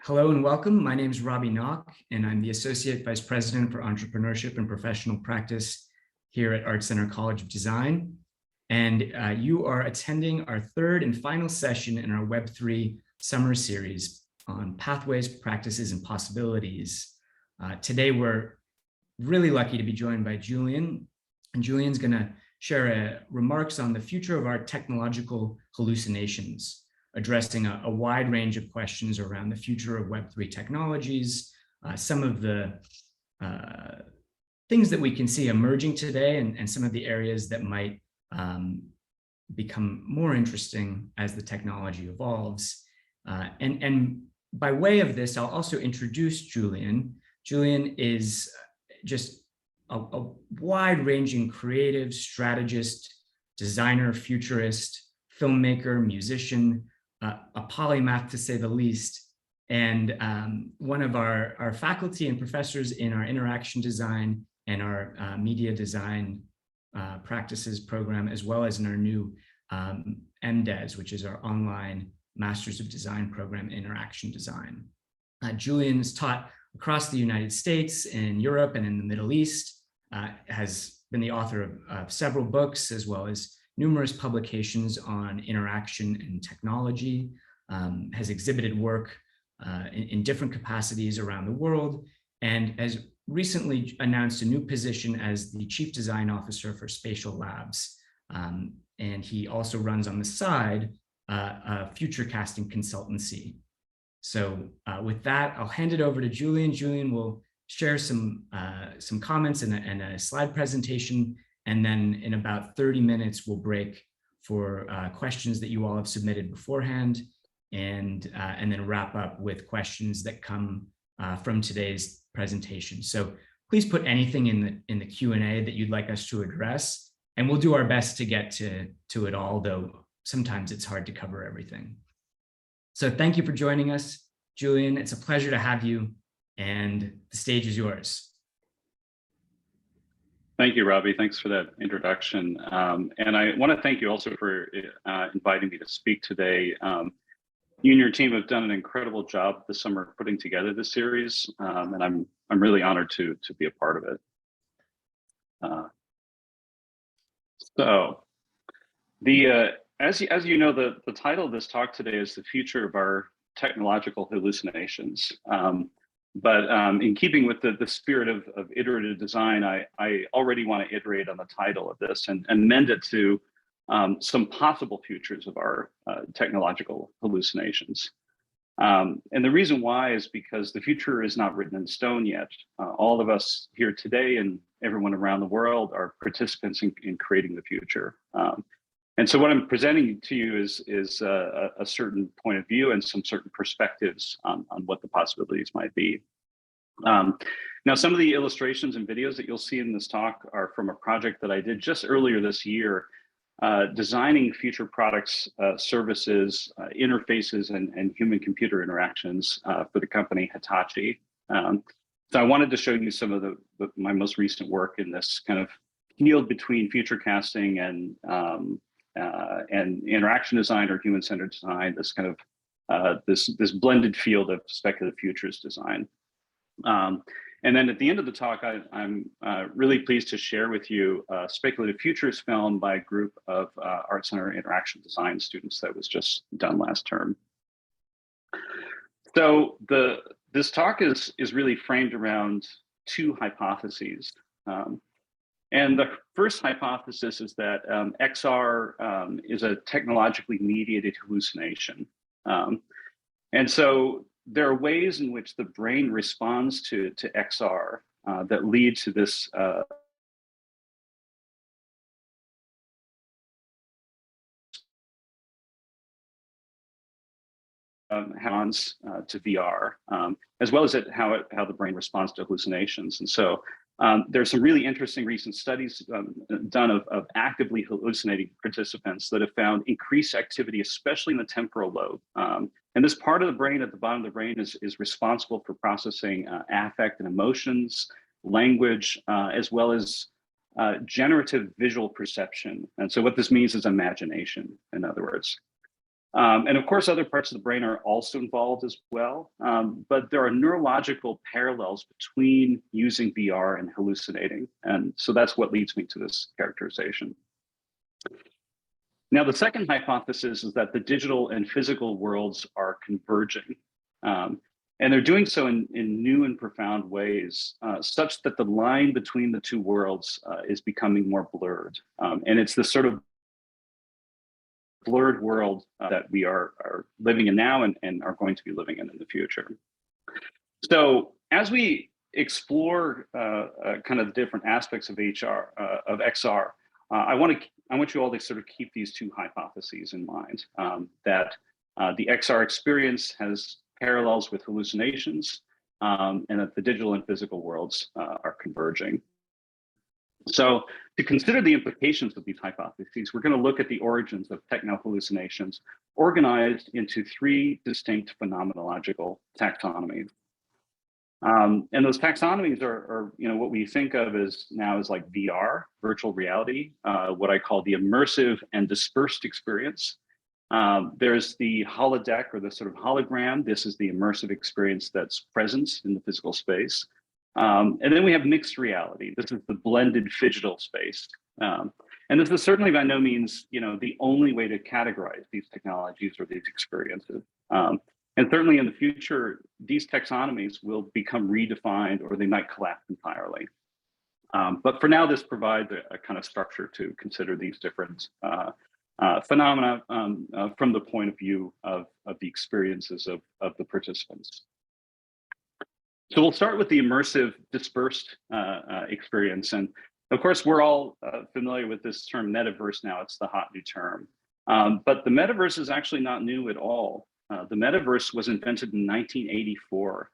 Hello and welcome. My name is Robbie Knock, and I'm the Associate Vice President for Entrepreneurship and Professional Practice here at ArtCenter College of Design. And you are attending our third and final session in our Web3 summer series on pathways, practices, and possibilities. Today, we're really lucky to be joined by Julian, and Julian's going to share remarks on the future of our technological hallucinations, addressing a wide range of questions around the future of Web3 technologies, some of the things that we can see emerging today, and some of the areas that might become more interesting as the technology evolves. And by way of this, I'll also introduce Julian. Julian is just a wide-ranging creative strategist, designer, futurist, filmmaker, musician, a polymath to say the least, and one of our faculty and professors in our interaction design and our media design practices program, as well as in our new MDes, which is our online Masters of Design program, interaction design. Julian is taught across the United States, in Europe, and in the Middle East, has been the author of several books, as well as numerous publications on interaction and technology, has exhibited work in different capacities around the world, and has recently announced a new position as the Chief Design Officer for Spatial Labs. And he also runs on the side a future casting consultancy. So with that, I'll hand it over to Julian. Julian will share some comments and a slide presentation. And then in about 30 minutes, we'll break for questions that you all have submitted beforehand, and then wrap up with questions that come from today's presentation. So please put anything in the Q&A that you'd like us to address, and we'll do our best to get to it all, though sometimes it's hard to cover everything. So thank you for joining us, Julian. It's a pleasure to have you, and the stage is yours. Thank you, Robbie. Thanks for that introduction. And I want to thank you also for inviting me to speak today. You and your team have done an incredible job this summer putting together this series, and I'm really honored to be a part of it. As you know, the title of this talk today is The Future of Our Technological Hallucinations. But in keeping with the spirit of iterative design, I already want to iterate on the title of this and mend it to some possible futures of our technological hallucinations. And the reason why is because the future is not written in stone yet. All of us here today and everyone around the world are participants in creating the future. And so what I'm presenting to you is a certain point of view and some certain perspectives on what the possibilities might be. Now, some of the illustrations and videos that you'll see in this talk are from a project that I did just earlier this year, designing future products, services, interfaces, and human-computer interactions for the company Hitachi. So I wanted to show you some of my most recent work in this kind of field between future casting and interaction design or human-centered design, this kind of this blended field of speculative futures design. And then at the end of the talk, I'm really pleased to share with you a speculative futures film by a group of ArtCenter interaction design students that was just done last term. So this talk is really framed around two hypotheses. And the first hypothesis is that XR is a technologically mediated hallucination. And so there are ways in which the brain responds to XR that lead to this to VR, as well as how the brain responds to hallucinations. And so there's some really interesting recent studies done of actively hallucinating participants that have found increased activity, especially in the temporal lobe. And this part of the brain at the bottom of the brain is responsible for processing affect and emotions, language, as well as generative visual perception. And so what this means is imagination, in other words. And of course, other parts of the brain are also involved as well, but there are neurological parallels between using VR and hallucinating. And so that's what leads me to this characterization. Now, the second hypothesis is that the digital and physical worlds are converging. And they're doing so in new and profound ways, such that the line between the two worlds is becoming more blurred. And it's this sort of blurred world that we are living in now and are going to be living in the future. So as we explore kind of the different aspects of XR, I want you all to sort of keep these two hypotheses in mind, that the XR experience has parallels with hallucinations, and that the digital and physical worlds are converging. So to consider the implications of these hypotheses, we're going to look at the origins of techno-hallucinations organized into three distinct phenomenological taxonomies. And those taxonomies are what we think of as now as like VR, virtual reality, what I call the immersive and dispersed experience. There's the holodeck or the sort of hologram. This is the immersive experience that's present in the physical space. And then we have mixed reality. This is the blended phygital space. And this is certainly by no means, the only way to categorize these technologies or these experiences. And certainly in the future, these taxonomies will become redefined or they might collapse entirely. But for now, this provides a kind of structure to consider these different phenomena from the point of view of the experiences of the participants. So we'll start with the immersive dispersed experience. And of course, we're all familiar with this term metaverse now. It's the hot new term. But the metaverse is actually not new at all. The metaverse was invented in 1984.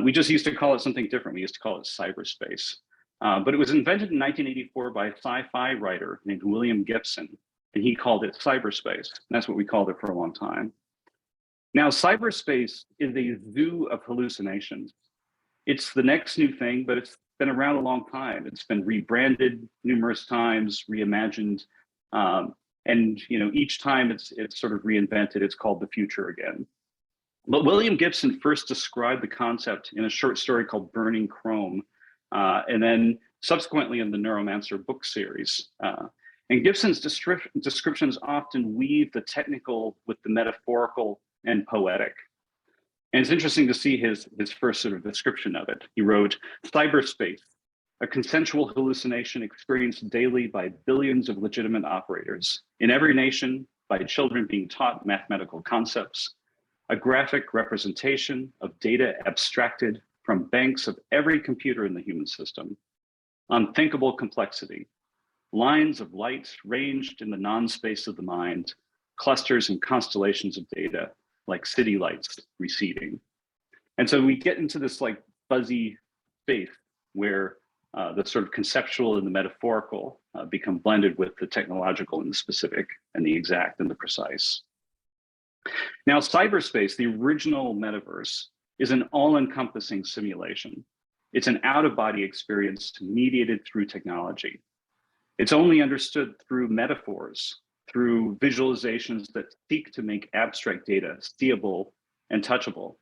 We just used to call it something different. We used to call it cyberspace. But it was invented in 1984 by a sci-fi writer named William Gibson, and he called it cyberspace. And that's what we called it for a long time. Now, cyberspace is a zoo of hallucinations. It's the next new thing, but it's been around a long time. It's been rebranded numerous times, reimagined, and each time it's sort of reinvented. It's called the future again. But William Gibson first described the concept in a short story called Burning Chrome, and then subsequently in the Neuromancer book series. And Gibson's descriptions often weave the technical with the metaphorical and poetic. And it's interesting to see his first sort of description of it. He wrote, "Cyberspace, a consensual hallucination experienced daily by billions of legitimate operators in every nation, by children being taught mathematical concepts, a graphic representation of data abstracted from banks of every computer in the human system, unthinkable complexity, lines of light ranged in the non-space of the mind, clusters and constellations of data, like city lights receding." And so we get into this like fuzzy space where the sort of conceptual and the metaphorical become blended with the technological and the specific and the exact and the precise. Now, cyberspace, the original metaverse, is an all-encompassing simulation. It's an out-of-body experience mediated through technology. It's only understood through metaphors, through visualizations that seek to make abstract data seeable and touchable.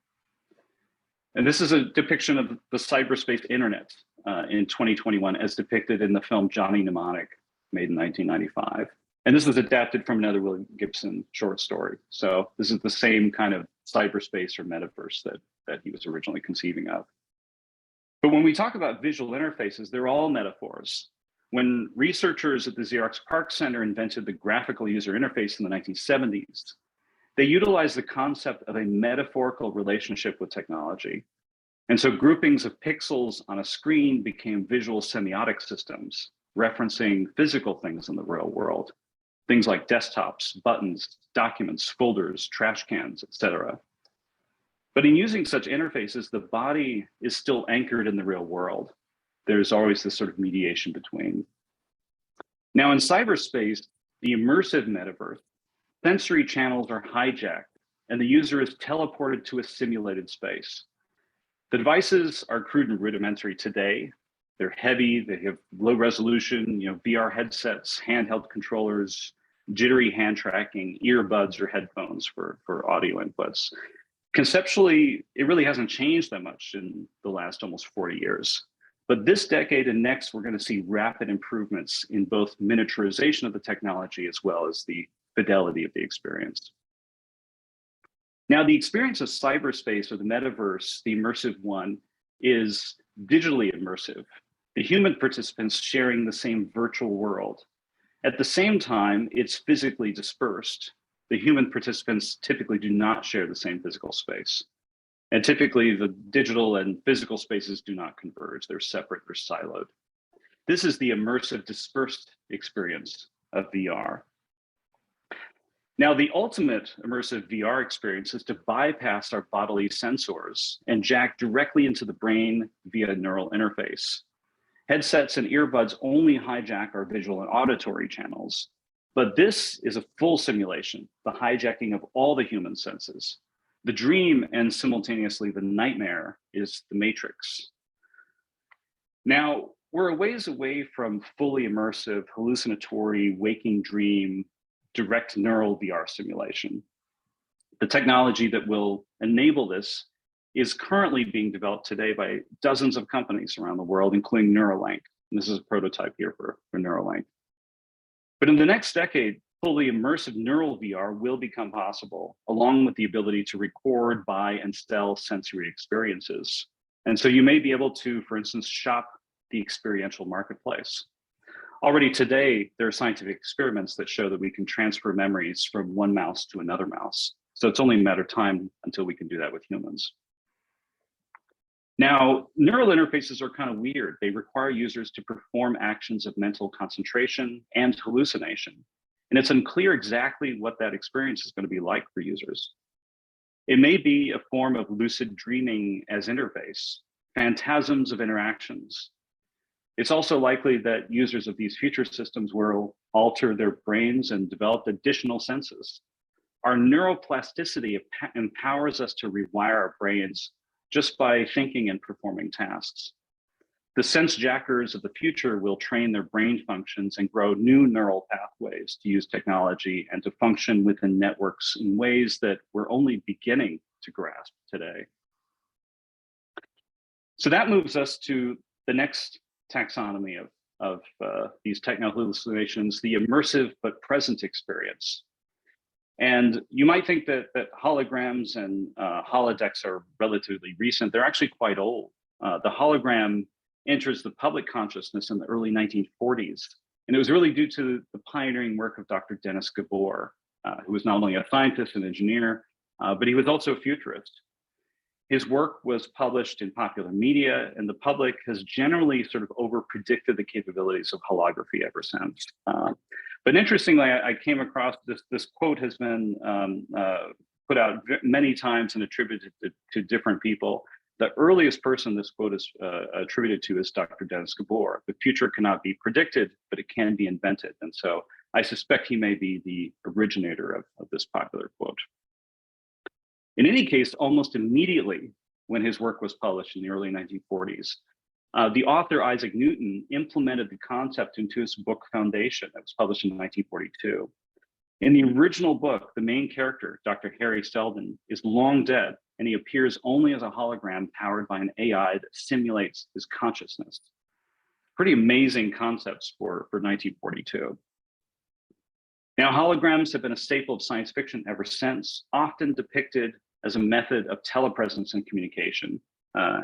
And this is a depiction of the cyberspace internet in 2021 as depicted in the film Johnny Mnemonic, made in 1995. And this was adapted from another William Gibson short story. So this is the same kind of cyberspace or metaverse that he was originally conceiving of. But when we talk about visual interfaces, they're all metaphors. When researchers at the Xerox PARC Center invented the graphical user interface in the 1970s, they utilized the concept of a metaphorical relationship with technology. And so groupings of pixels on a screen became visual semiotic systems, referencing physical things in the real world, things like desktops, buttons, documents, folders, trash cans, etc. But in using such interfaces, the body is still anchored in the real world. There's always this sort of mediation between. Now in cyberspace, the immersive metaverse, sensory channels are hijacked and the user is teleported to a simulated space. The devices are crude and rudimentary today. They're heavy, they have low resolution, VR headsets, handheld controllers, jittery hand tracking, earbuds or headphones for audio inputs. Conceptually, it really hasn't changed that much in the last almost 40 years. But this decade and next, we're going to see rapid improvements in both miniaturization of the technology as well as the fidelity of the experience. Now, the experience of cyberspace or the metaverse, the immersive one, is digitally immersive. The human participants sharing the same virtual world. At the same time, it's physically dispersed. The human participants typically do not share the same physical space. And typically the digital and physical spaces do not converge. They're separate, they're siloed. This is the immersive dispersed experience of VR. Now, the ultimate immersive VR experience is to bypass our bodily sensors and jack directly into the brain via neural interface. Headsets and earbuds only hijack our visual and auditory channels, but this is a full simulation, the hijacking of all the human senses. The dream and simultaneously the nightmare is the matrix. Now, we're a ways away from fully immersive, hallucinatory, waking dream, direct neural VR simulation. The technology that will enable this is currently being developed today by dozens of companies around the world, including Neuralink. And this is a prototype here for Neuralink. But in the next decade, fully immersive neural VR will become possible, along with the ability to record, buy, and sell sensory experiences. And so you may be able to, for instance, shop the experiential marketplace. Already today, there are scientific experiments that show that we can transfer memories from one mouse to another mouse. So it's only a matter of time until we can do that with humans. Now, neural interfaces are kind of weird. They require users to perform actions of mental concentration and hallucination. And it's unclear exactly what that experience is going to be like for users. It may be a form of lucid dreaming as interface, phantasms of interactions. It's also likely that users of these future systems will alter their brains and develop additional senses. Our neuroplasticity empowers us to rewire our brains just by thinking and performing tasks. The sense jackers of the future will train their brain functions and grow new neural pathways to use technology and to function within networks in ways that we're only beginning to grasp today. So that moves us to the next taxonomy of these techno-hallucinations, the immersive but present experience. And you might think that holograms and holodecks are relatively recent. They're actually quite old. The hologram enters the public consciousness in the early 1940s. And it was really due to the pioneering work of Dr. Dennis Gabor, who was not only a scientist and engineer, but he was also a futurist. His work was published in popular media, and the public has generally sort of over-predicted the capabilities of holography ever since. But interestingly, I came across this quote has been put out many times and attributed to different people. The earliest person this quote is attributed to is Dr. Dennis Gabor. The future cannot be predicted, but it can be invented. And so I suspect he may be the originator of this popular quote. In any case, almost immediately when his work was published in the early 1940s, the author Isaac Newton implemented the concept into his book Foundation that was published in 1942. In the original book, the main character, Dr. Harry Seldon, is long dead, and he appears only as a hologram powered by an AI that simulates his consciousness. Pretty amazing concepts for 1942. Now, holograms have been a staple of science fiction ever since, often depicted as a method of telepresence and communication.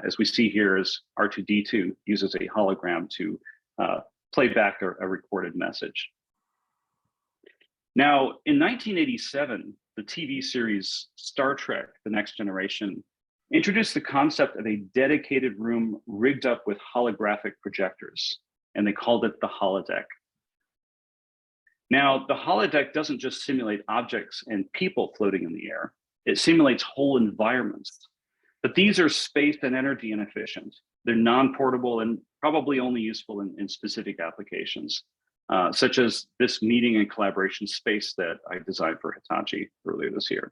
As we see here, as R2-D2 uses a hologram to play back a recorded message. Now, in 1987, the TV series Star Trek: The Next Generation introduced the concept of a dedicated room rigged up with holographic projectors, and they called it the holodeck. Now, the holodeck doesn't just simulate objects and people floating in the air, it simulates whole environments. But these are space and energy inefficient. They're non-portable and probably only useful in specific applications, such as this meeting and collaboration space that I designed for Hitachi earlier this year.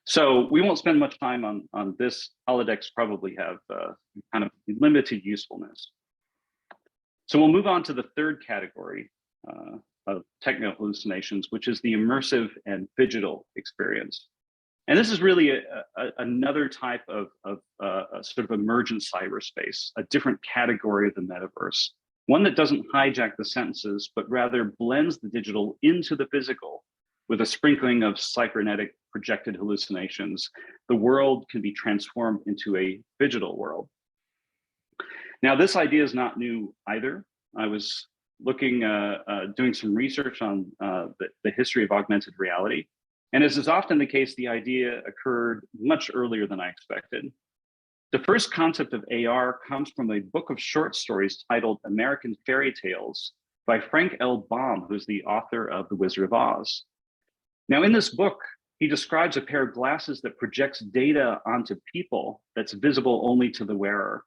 So we won't spend much time on this. Holodecks probably have kind of limited usefulness. So we'll move on to the third category techno hallucinations, which is the immersive and phygital experience. And this is really another type of a sort of emergent cyberspace, a different category of the metaverse, one that doesn't hijack the senses, but rather blends the digital into the physical with a sprinkling of cybernetic projected hallucinations. The world can be transformed into a phygital world. Now, this idea is not new either. I was looking, doing some research on the history of augmented reality. And as is often the case, the idea occurred much earlier than I expected. The first concept of AR comes from a book of short stories titled American Fairy Tales by Frank L. Baum, who's the author of The Wizard of Oz. Now, in this book, he describes a pair of glasses that projects data onto people that's visible only to the wearer.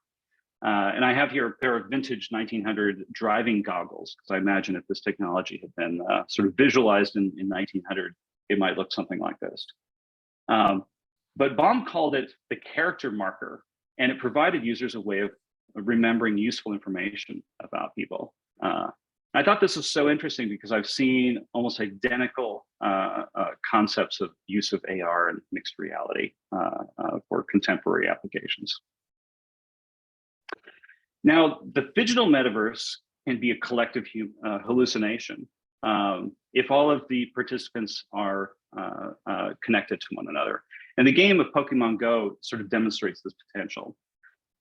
And I have here a pair of vintage 1900 driving goggles, because I imagine if this technology had been sort of visualized in 1900, it might look something like this. But Baum called it the character marker, and it provided users a way of remembering useful information about people. I thought this was so interesting because I've seen almost identical concepts of use of AR and mixed reality for contemporary applications. Now, the phygital metaverse can be a collective hallucination if all of the participants are connected to one another. And the game of Pokemon Go sort of demonstrates this potential.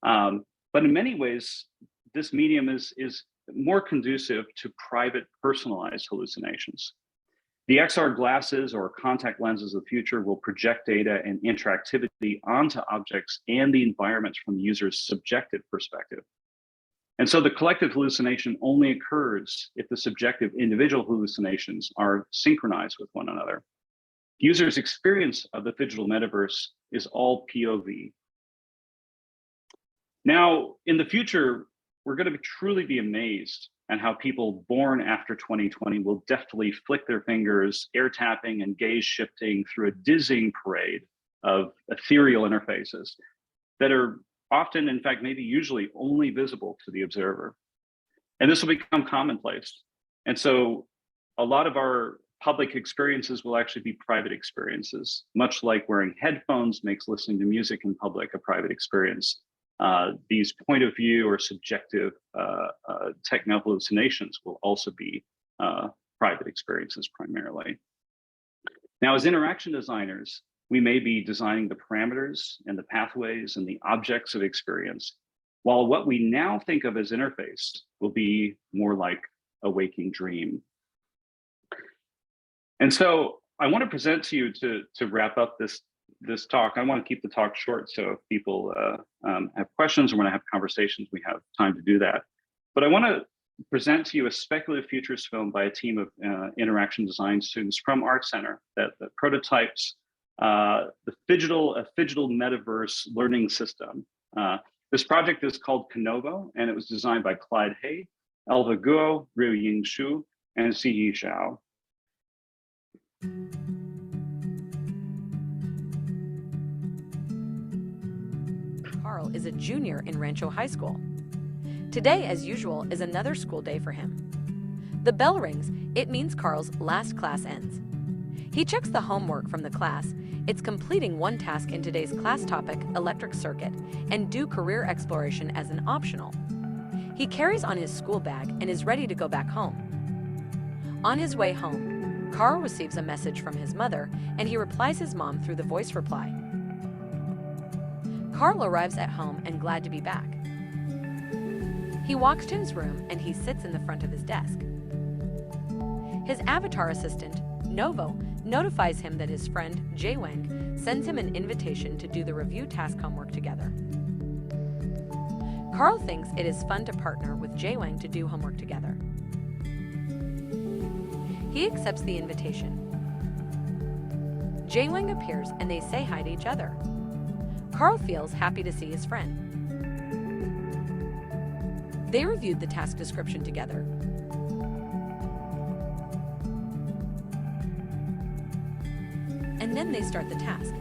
But in many ways, this medium is more conducive to private, personalized hallucinations. The XR glasses or contact lenses of the future will project data and interactivity onto objects and the environment from the user's subjective perspective. And so the collective hallucination only occurs if the subjective individual hallucinations are synchronized with one another. Users' experience of the phygital metaverse is all POV. Now, in the future, we're going to truly be amazed at how people born after 2020 will deftly flick their fingers, air tapping and gaze shifting through a dizzying parade of ethereal interfaces that are often, in fact, maybe usually only visible to the observer. And this will become commonplace. And so a lot of our public experiences will actually be private experiences, much like wearing headphones makes listening to music in public a private experience. These point of view or subjective techno hallucinations will also be private experiences primarily. Now, as interaction designers, we may be designing the parameters and the pathways and the objects of experience, while what we now think of as interface will be more like a waking dream. And so I want to present to you to wrap up this talk. I want to keep the talk short, so if people have questions or want to have conversations, we have time to do that. But I want to present to you a speculative futures film by a team of interaction design students from ArtCenter that prototypes the phygital metaverse learning system. This project is called Canovo, and it was designed by Clyde Hay, Elva Guo, Ryu-Ying Xu, and Ziyi Zhao. Carl is a junior in Rancho High School. Today, as usual, is another school day for him. The bell rings. It means Carl's last class ends. He checks the homework from the class. It's completing one task in today's class topic, electric circuit, and do career exploration as an optional. He carries on his school bag and is ready to go back home. On his way home, Carl receives a message from his mother, and he replies his mom through the voice reply. Carl arrives at home and glad to be back. He walks to his room and he sits in the front of his desk. His avatar assistant, Novo, notifies him that his friend, Jae-Wang, sends him an invitation to do the review task homework together. Carl thinks it is fun to partner with Jae-Wang to do homework together. He accepts the invitation. Jae-Wang appears and they say hi to each other. Carl feels happy to see his friend. They reviewed the task description together. And then they start the task.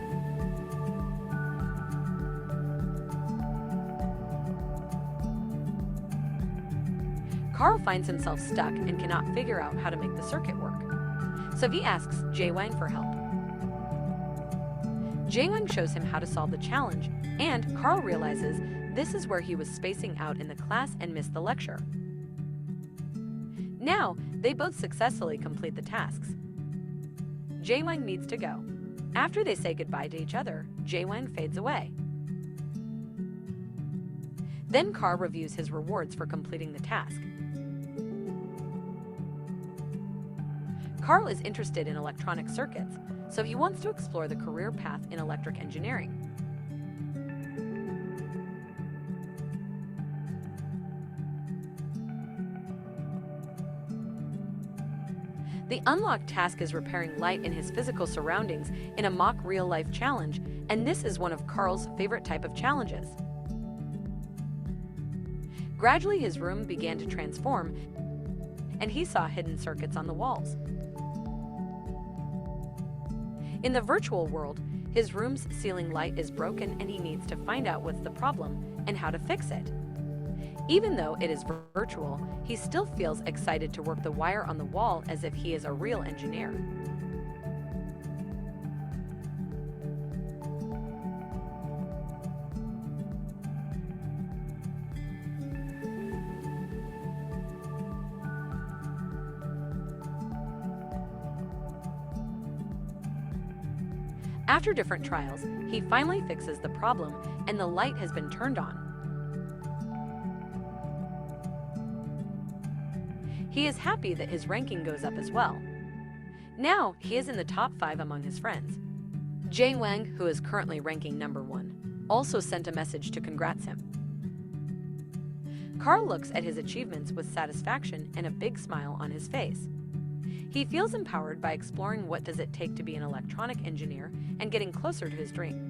Carl finds himself stuck and cannot figure out how to make the circuit work. So he asks Jay Wang for help. Jay Wang shows him how to solve the challenge, and Carl realizes this is where he was spacing out in the class and missed the lecture. Now, they both successfully complete the tasks. Jay Wang needs to go. After they say goodbye to each other, Jay Wang fades away. Then Carl reviews his rewards for completing the task. Carl is interested in electronic circuits, so he wants to explore the career path in electric engineering. The unlocked task is repairing light in his physical surroundings in a mock real-life challenge, and this is one of Carl's favorite type of challenges. Gradually, his room began to transform, and he saw hidden circuits on the walls. In the virtual world, his room's ceiling light is broken and he needs to find out what's the problem and how to fix it. Even though it is virtual, he still feels excited to work the wire on the wall as if he is a real engineer. After different trials, he finally fixes the problem and the light has been turned on. He is happy that his ranking goes up as well. Now, he is in the top 5 among his friends. Jay Wang, who is currently ranking number 1, also sent a message to congrats him. Carl looks at his achievements with satisfaction and a big smile on his face. He feels empowered by exploring what does it take to be an electronic engineer and getting closer to his dream.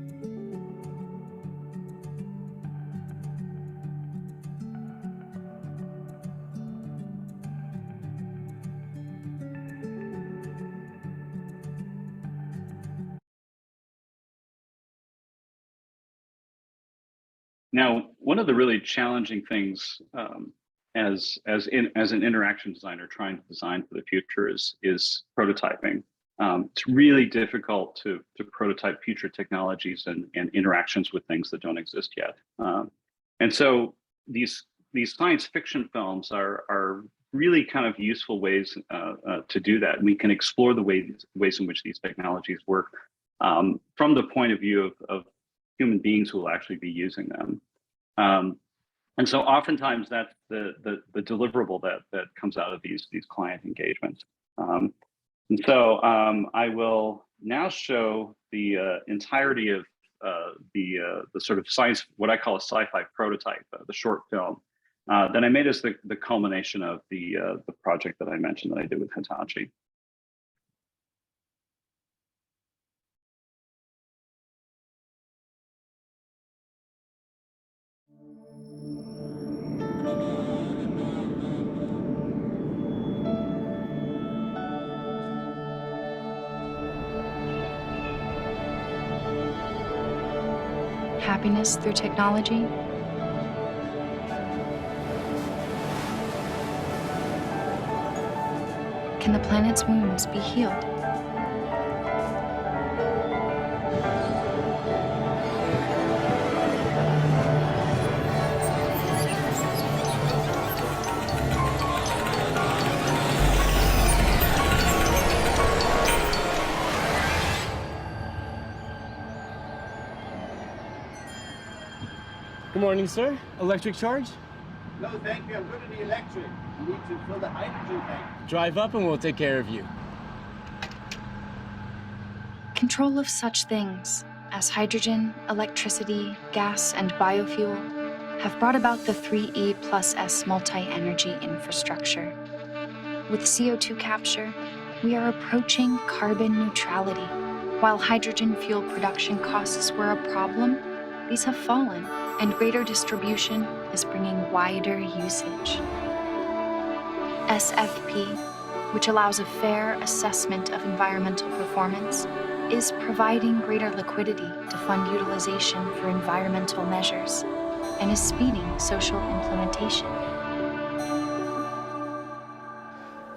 Now, one of the really challenging things as an interaction designer trying to design for the future is prototyping. It's really difficult to prototype future technologies and interactions with things that don't exist yet. And so these science fiction films are really kind of useful ways to do that. And we can explore the ways in which these technologies work from the point of view of human beings who will actually be using them. And so oftentimes that's the deliverable that comes out of these client engagements. And so I will now show the entirety of the sort of science, what I call a sci-fi prototype, the short film that I made as the culmination of the project that I mentioned that I did with Hitachi. Happiness through technology? Can the planet's wounds be healed? Good morning, sir. Electric charge? No, thank you. I'm good at the electric. You need to fill the hydrogen tank. Drive up and we'll take care of you. Control of such things as hydrogen, electricity, gas, and biofuel have brought about the 3E plus S multi-energy infrastructure. With CO2 capture, we are approaching carbon neutrality. While hydrogen fuel production costs were a problem, these have fallen, and greater distribution is bringing wider usage. SFP, which allows a fair assessment of environmental performance, is providing greater liquidity to fund utilization for environmental measures and is speeding social implementation.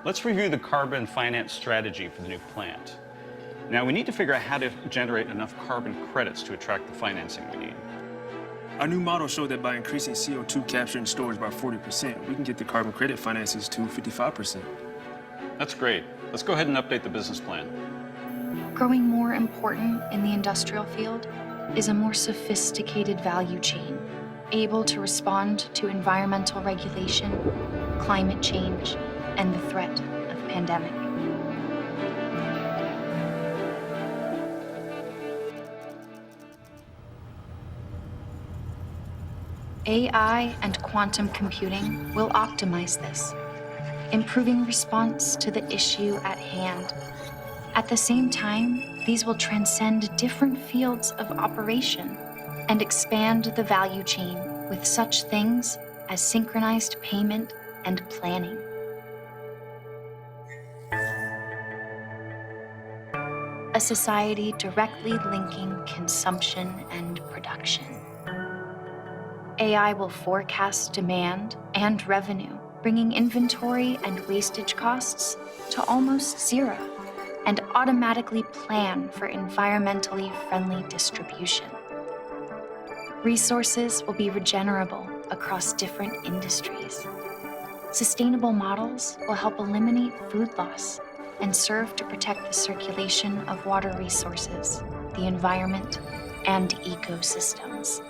let's review the carbon finance strategy for the new plant. Now, we need to figure out how to generate enough carbon credits to attract the financing we need. Our new model showed that by increasing CO2 capture and storage by 40%, we can get the carbon credit finances to 55%. That's great. Let's go ahead and update the business plan. Growing more important in the industrial field is a more sophisticated value chain, able to respond to environmental regulation, climate change, and the threat of pandemic. AI and quantum computing will optimize this, improving response to the issue at hand. At the same time, these will transcend different fields of operation and expand the value chain with such things as synchronized payment and planning. A society directly linking consumption and production. AI will forecast demand and revenue, bringing inventory and wastage costs to almost zero, and automatically plan for environmentally friendly distribution. Resources will be regenerable across different industries. Sustainable models will help eliminate food loss and serve to protect the circulation of water resources, the environment, and ecosystems.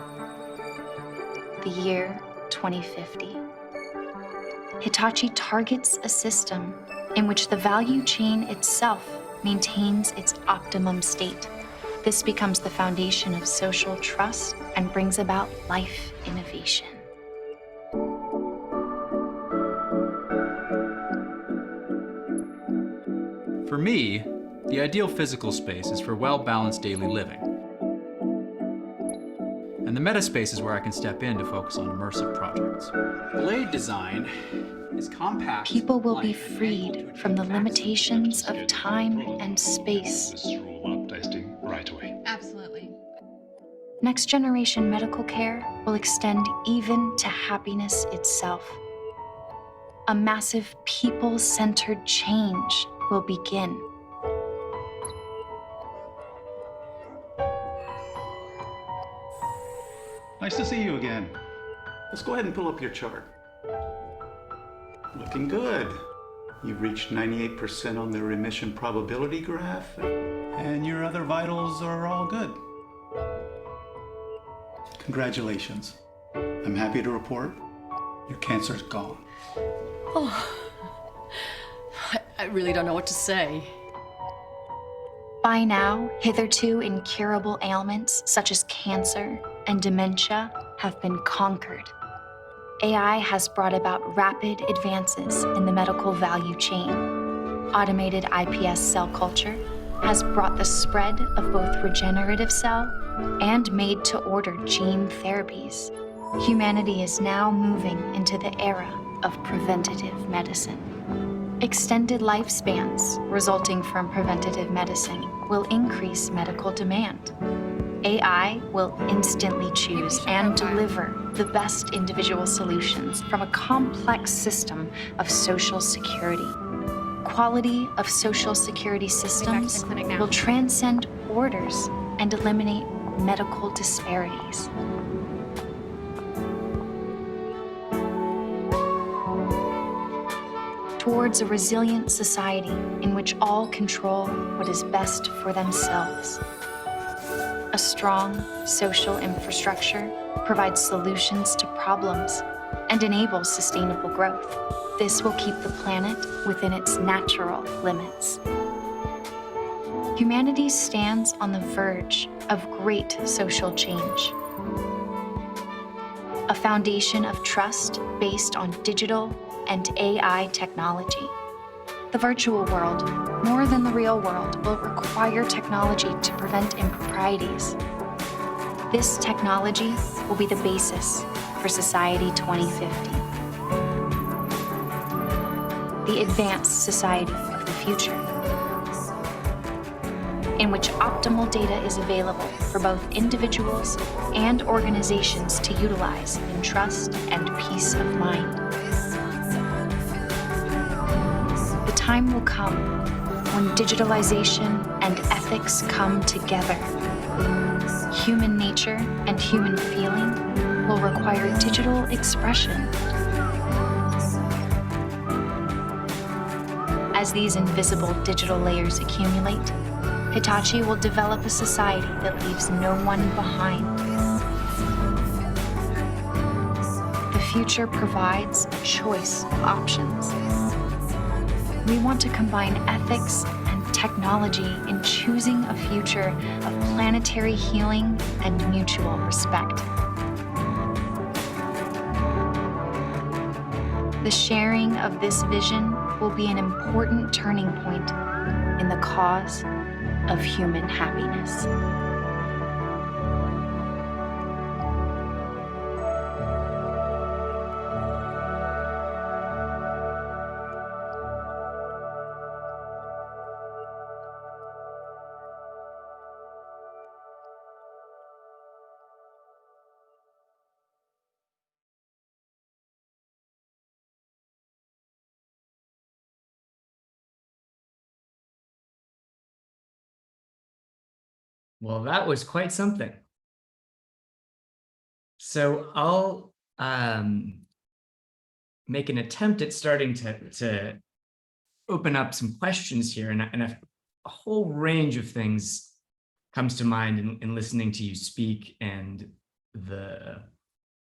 The year 2050. Hitachi targets a system in which the value chain itself maintains its optimum state. This becomes the foundation of social trust and brings about life innovation. For me, the ideal physical space is for well-balanced daily living. And the metaspace is where I can step in to focus on immersive projects. Blade design is compact. People will be freed from the limitations of time and space. This roll-up testing right away. Absolutely. Next generation medical care will extend even to happiness itself. A massive people-centered change will begin. Nice to see you again. Let's go ahead and pull up your chart. Looking good. You've reached 98% on the remission probability graph, and your other vitals are all good. Congratulations. I'm happy to report your cancer's gone. Oh, I really don't know what to say. By now, hitherto incurable ailments such as cancer and dementia have been conquered. AI has brought about rapid advances in the medical value chain. Automated iPS cell culture has brought the spread of both regenerative cell and made-to-order gene therapies. Humanity is now moving into the era of preventative medicine. Extended lifespans resulting from preventative medicine will increase medical demand. AI will instantly choose and deliver the best individual solutions from a complex system of social security. Quality of social security systems will transcend borders and eliminate medical disparities. Towards a resilient society in which all control what is best for themselves. A strong social infrastructure provides solutions to problems and enables sustainable growth. This will keep the planet within its natural limits. Humanity stands on the verge of great social change. A foundation of trust based on digital and AI technology. The virtual world, more than the real world, will require technology to prevent improprieties. This technology will be the basis for Society 2050. The advanced society of the future, in which optimal data is available for both individuals and organizations to utilize in trust and peace of mind. The time will come when digitalization and ethics come together. Human nature and human feeling will require digital expression. As these invisible digital layers accumulate, Hitachi will develop a society that leaves no one behind. The future provides a choice of options. We want to combine ethics and technology in choosing a future of planetary healing and mutual respect. The sharing of this vision will be an important turning point in the cause of human happiness. Well, that was quite something. So I'll make an attempt at starting to open up some questions here, and a whole range of things comes to mind in listening to you speak, and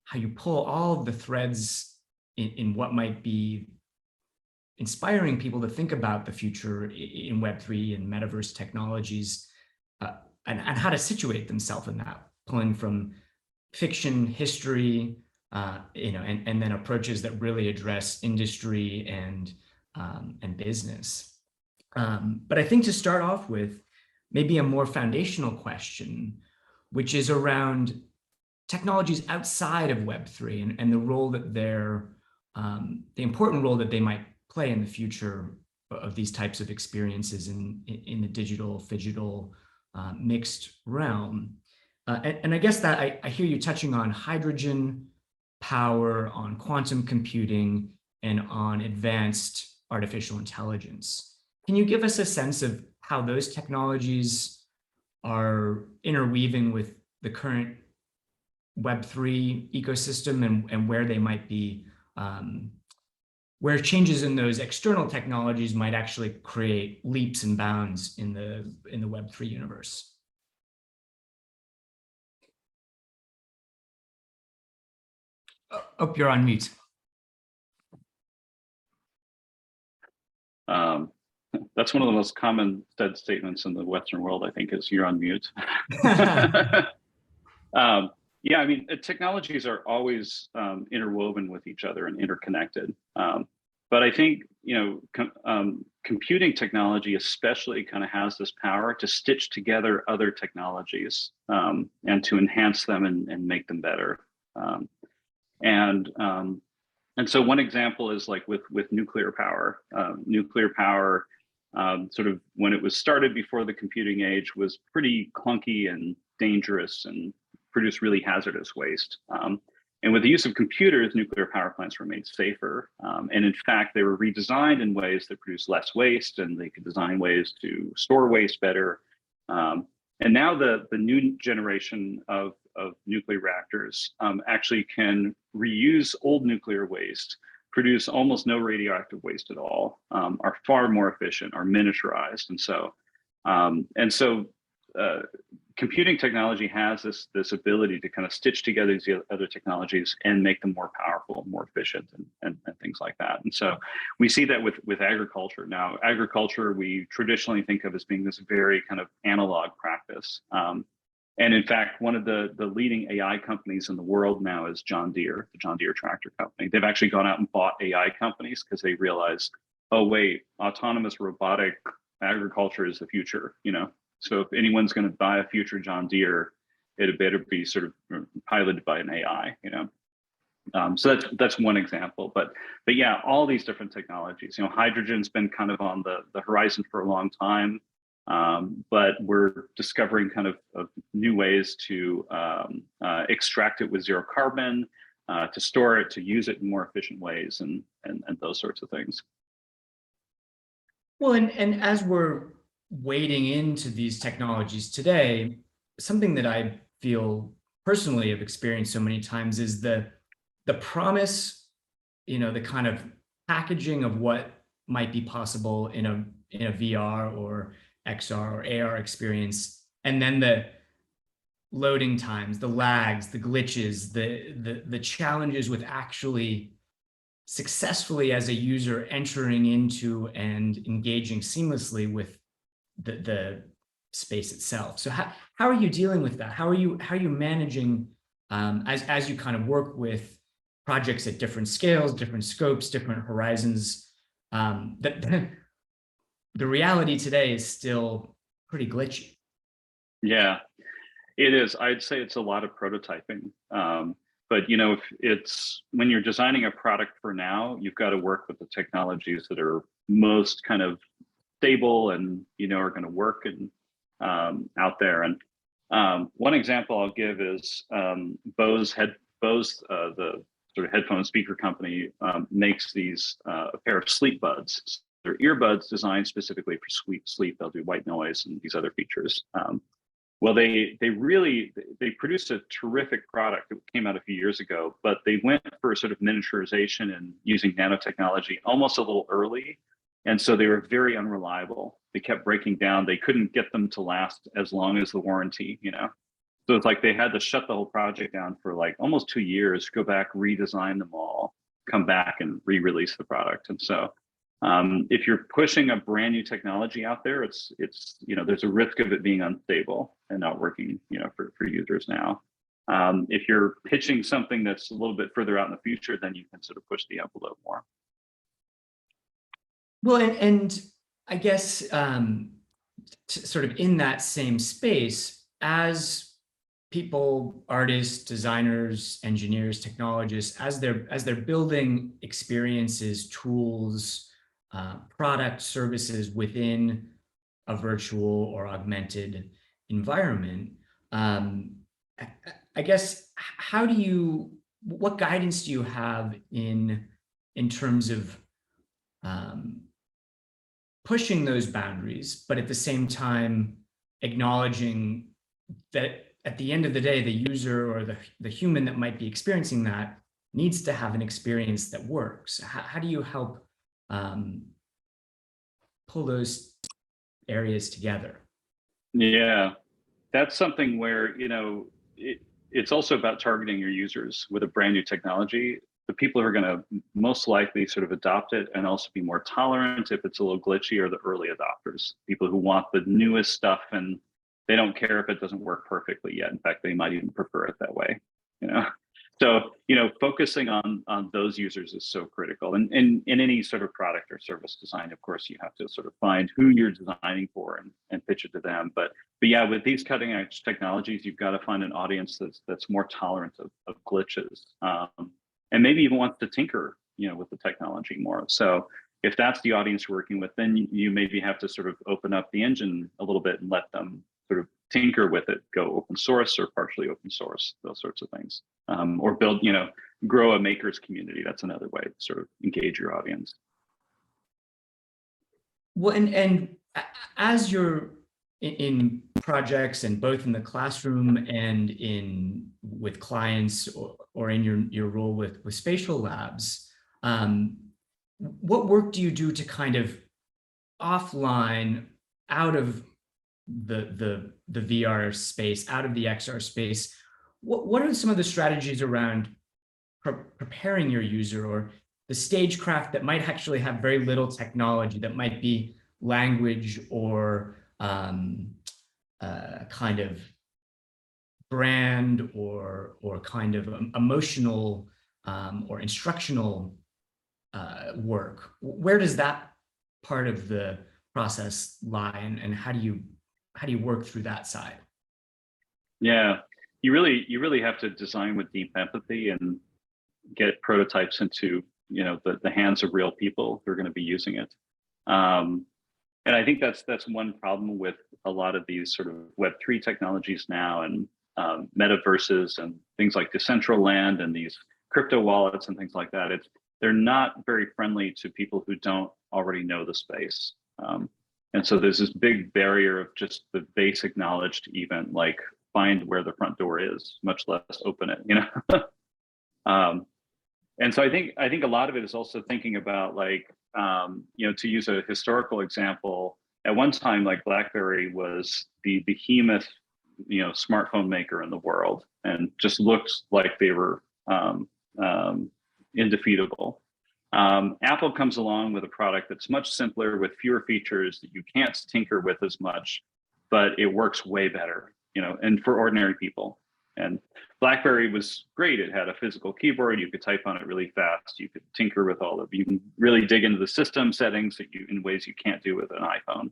how you pull all of the threads in what might be inspiring people to think about the future in Web3 and metaverse technologies, and how to situate themselves in that, pulling from fiction, history, and then approaches that really address industry and business. But I think to start off with, maybe a more foundational question, which is around technologies outside of Web3 and the role that the important role that they might play in the future of these types of experiences in the digital, phygital, mixed realm. And I guess that I hear you touching on hydrogen power, on quantum computing, and on advanced artificial intelligence. Can you give us a sense of how those technologies are interweaving with the current Web3 ecosystem and where they might be, where changes in those external technologies might actually create leaps and bounds in the Web3 universe? Oh, you're on mute. That's one of the most common said statements in the Western world, I think, is you're on mute. Yeah, I mean, technologies are always interwoven with each other and interconnected. But I think, computing technology especially kind of has this power to stitch together other technologies and to enhance them and make them better. And so one example is like with nuclear power. Nuclear power, sort of when it was started before the computing age, was pretty clunky and dangerous and produced really hazardous waste. And with the use of computers, nuclear power plants were made safer. And in fact, they were redesigned in ways that produce less waste, and they could design ways to store waste better. And now the new generation of nuclear reactors actually can reuse old nuclear waste, produce almost no radioactive waste at all, are far more efficient, are miniaturized. And so computing technology has this ability to kind of stitch together these other technologies and make them more powerful, more efficient, and things like that. And so we see that with agriculture. Now, agriculture we traditionally think of as being this very kind of analog practice. And in fact, one of the leading AI companies in the world now is John Deere, the John Deere tractor company. They've actually gone out and bought AI companies because they realize, oh wait, autonomous robotic agriculture is the future, So if anyone's going to buy a future John Deere, it better be sort of piloted by an AI, So that's one example. But yeah, all these different technologies. Hydrogen's been kind of on the horizon for a long time, but we're discovering kind of new ways to extract it with zero carbon, to store it, to use it in more efficient ways, and those sorts of things. Well, and as we're wading into these technologies today, something that I feel personally have experienced so many times is the promise, the kind of packaging of what might be possible in a VR or XR or AR experience, and then the loading times, the lags, the glitches, the challenges with actually successfully as a user entering into and engaging seamlessly with the space itself. So how are you dealing with that? How are you managing as you kind of work with projects at different scales, different scopes, different horizons? The reality today is still pretty glitchy. Yeah, it is. I'd say it's a lot of prototyping. But if it's when you're designing a product for now, you've got to work with the technologies that are most kind of stable and are going to work and out there. And one example I'll give is Bose, the sort of headphone speaker company, makes these a pair of sleep buds. They're earbuds designed specifically for sleep. They'll do white noise and these other features. Well, they produced a terrific product that came out a few years ago, but they went for sort of miniaturization and using nanotechnology almost a little early. And so they were very unreliable. They kept breaking down. They couldn't get them to last as long as the warranty, So it's like they had to shut the whole project down for like almost 2 years, go back, redesign them all, come back and re-release the product. And so if you're pushing a brand new technology out there, it's there's a risk of it being unstable and not working, for users now. If you're pitching something that's a little bit further out in the future, then you can sort of push the envelope more. Well, and I guess sort of in that same space, as people, artists, designers, engineers, technologists, as they're building experiences, tools, product, services within a virtual or augmented environment, I guess, what guidance do you have in terms of pushing those boundaries, but at the same time acknowledging that at the end of the day, the user or the human that might be experiencing that needs to have an experience that works? How do you help pull those areas together? Yeah, that's something where, it's also about targeting your users with a brand new technology. The people who are going to most likely sort of adopt it and also be more tolerant if it's a little glitchy are the early adopters, people who want the newest stuff and they don't care if it doesn't work perfectly yet. In fact, they might even prefer it that way, So, focusing on those users is so critical. And in any sort of product or service design, of course, you have to sort of find who you're designing for and pitch it to them. But yeah, with these cutting edge technologies, you've got to find an audience that's more tolerant of glitches. And maybe even wants to tinker, with the technology more. So if that's the audience you're working with, then you maybe have to sort of open up the engine a little bit and let them sort of tinker with it, go open source or partially open source, those sorts of things. Or build, grow a makers community. That's another way to sort of engage your audience. Well, and as you're in projects and both in the classroom and with clients or in your role with spatial labs, what work do you do to kind of offline, out of the VR space, out of the XR space? What are some of the strategies around preparing your user, or the stagecraft that might actually have very little technology, that might be language or kind of brand or kind of emotional or instructional work? Where does that part of the process lie, and how do you work through that side? Yeah, you really have to design with deep empathy and get prototypes into the hands of real people who are going to be using it. And I think that's one problem with a lot of these sort of Web3 technologies now, and metaverses and things like Decentraland and these crypto wallets and things like that. They're not very friendly to people who don't already know the space. And so there's this big barrier of just the basic knowledge to even like find where the front door is, much less open it, you know? And so I think a lot of it is also thinking about like, you know, to use a historical example, at one time, like BlackBerry was the behemoth, you know, smartphone maker in the world, and just looked like they were indefeatable. Apple comes along with a product that's much simpler with fewer features that you can't tinker with as much, but it works way better, you know, and for ordinary people. And BlackBerry was great. It had a physical keyboard. You could type on it really fast. You could tinker with all of it. You can really dig into the system settings that you in ways you can't do with an iPhone.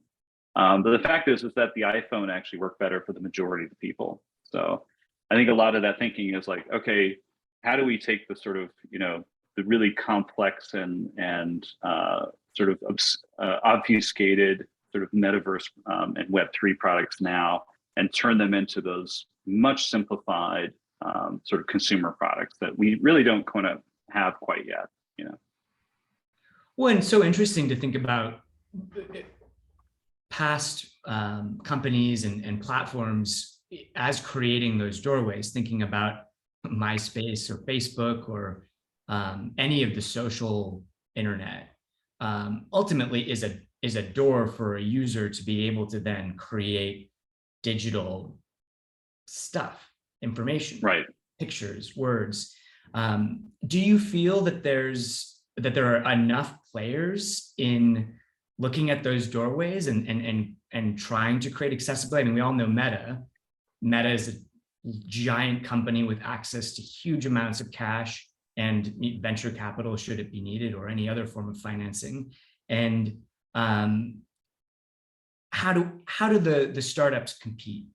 But the fact is that the iPhone actually worked better for the majority of the people. So I think a lot of that thinking is like, okay, how do we take the sort of, you know, the really complex and sort of obfuscated sort of metaverse and Web3 products now and turn them into those much simplified sort of consumer products that we really don't kind of have quite yet, you know. Well, and so interesting to think about past companies and platforms as creating those doorways, thinking about MySpace or Facebook or any of the social internet, ultimately is a door for a user to be able to then create digital stuff, information, right? Pictures, words. Do you feel that there are enough players in looking at those doorways and trying to create accessibility? I mean, we all know Meta. Meta is a giant company with access to huge amounts of cash and venture capital should it be needed, or any other form of financing. And how do the startups compete,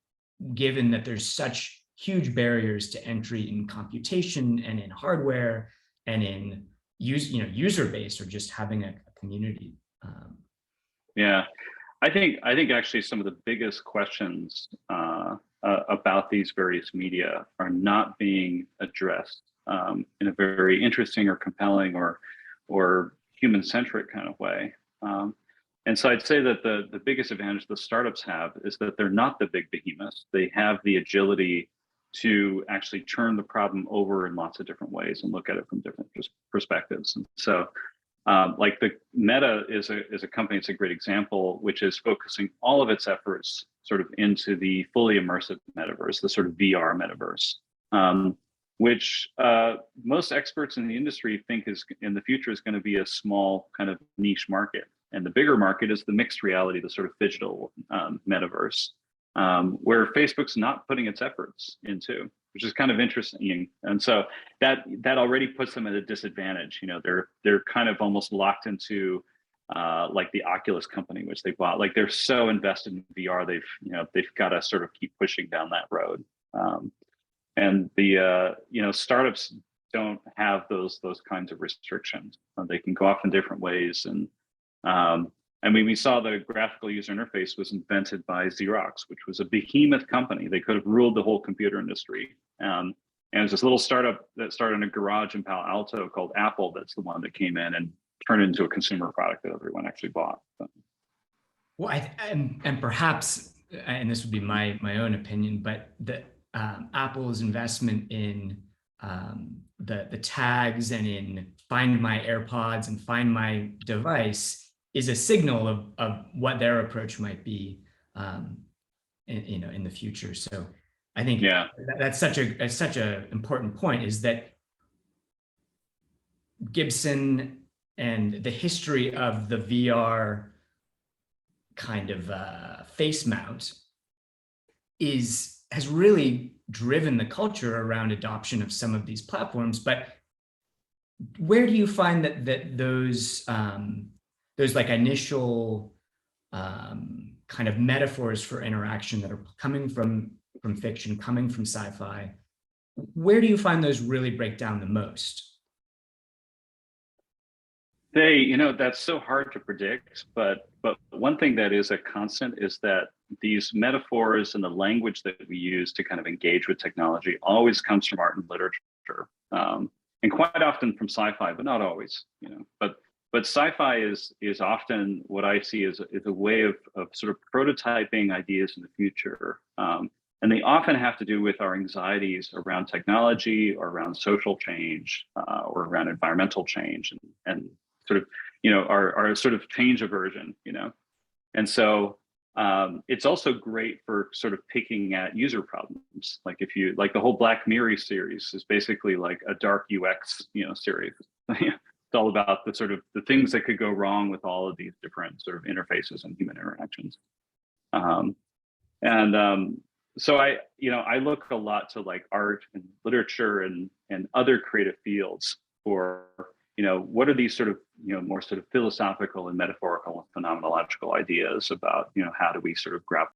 given that there's such huge barriers to entry in computation and in hardware and in user base, or just having a community? Yeah, I think actually some of the biggest questions about these various media are not being addressed in a very interesting or compelling or human-centric kind of way. And so I'd say that the biggest advantage the startups have is that they're not the big behemoths. They have the agility to actually turn the problem over in lots of different ways and look at it from different perspectives. And so like the Meta is a company, it's a great example, which is focusing all of its efforts sort of into the fully immersive metaverse, the sort of VR metaverse, which most experts in the industry think is in the future is going to be a small kind of niche market. And the bigger market is the mixed reality, the sort of phygital metaverse, where Facebook's not putting its efforts into, which is kind of interesting. And so that already puts them at a disadvantage. You know, they're kind of almost locked into like the Oculus company, which they bought. Like they're so invested in VR, they've got to sort of keep pushing down that road. And the startups don't have those kinds of restrictions. They can go off in different ways. And I mean, we saw the graphical user interface was invented by Xerox, which was a behemoth company. They could have ruled the whole computer industry. And there's this little startup that started in a garage in Palo Alto called Apple. That's the one that came in and turned it into a consumer product that everyone actually bought. So. Well, and perhaps, and this would be my own opinion, but Apple's investment in the tags and in Find My AirPods and Find My Device is a signal of what their approach might be, in the future. So I think that's such a important point, is that Gibson and the history of the VR kind of face mount has really driven the culture around adoption of some of these platforms. But where do you find that those like initial kind of metaphors for interaction that are coming from fiction, coming from sci-fi, where do you find those really break down the most? That's so hard to predict, but one thing that is a constant is that these metaphors and the language that we use to kind of engage with technology always comes from art and literature, and quite often from sci-fi, but not always. But but sci-fi is often what I see as a way of sort of prototyping ideas in the future. And they often have to do with our anxieties around technology or around social change or around environmental change and sort of, our sort of change aversion, And so it's also great for sort of picking at user problems. Like if you, like the whole Black Mirror series is basically like a dark UX, series. It's all about the things that could go wrong with all of these different sort of interfaces and human interactions. So I look a lot to like art and literature and other creative fields for, what are these sort of, more sort of philosophical and metaphorical and phenomenological ideas about, how do we sort of grapple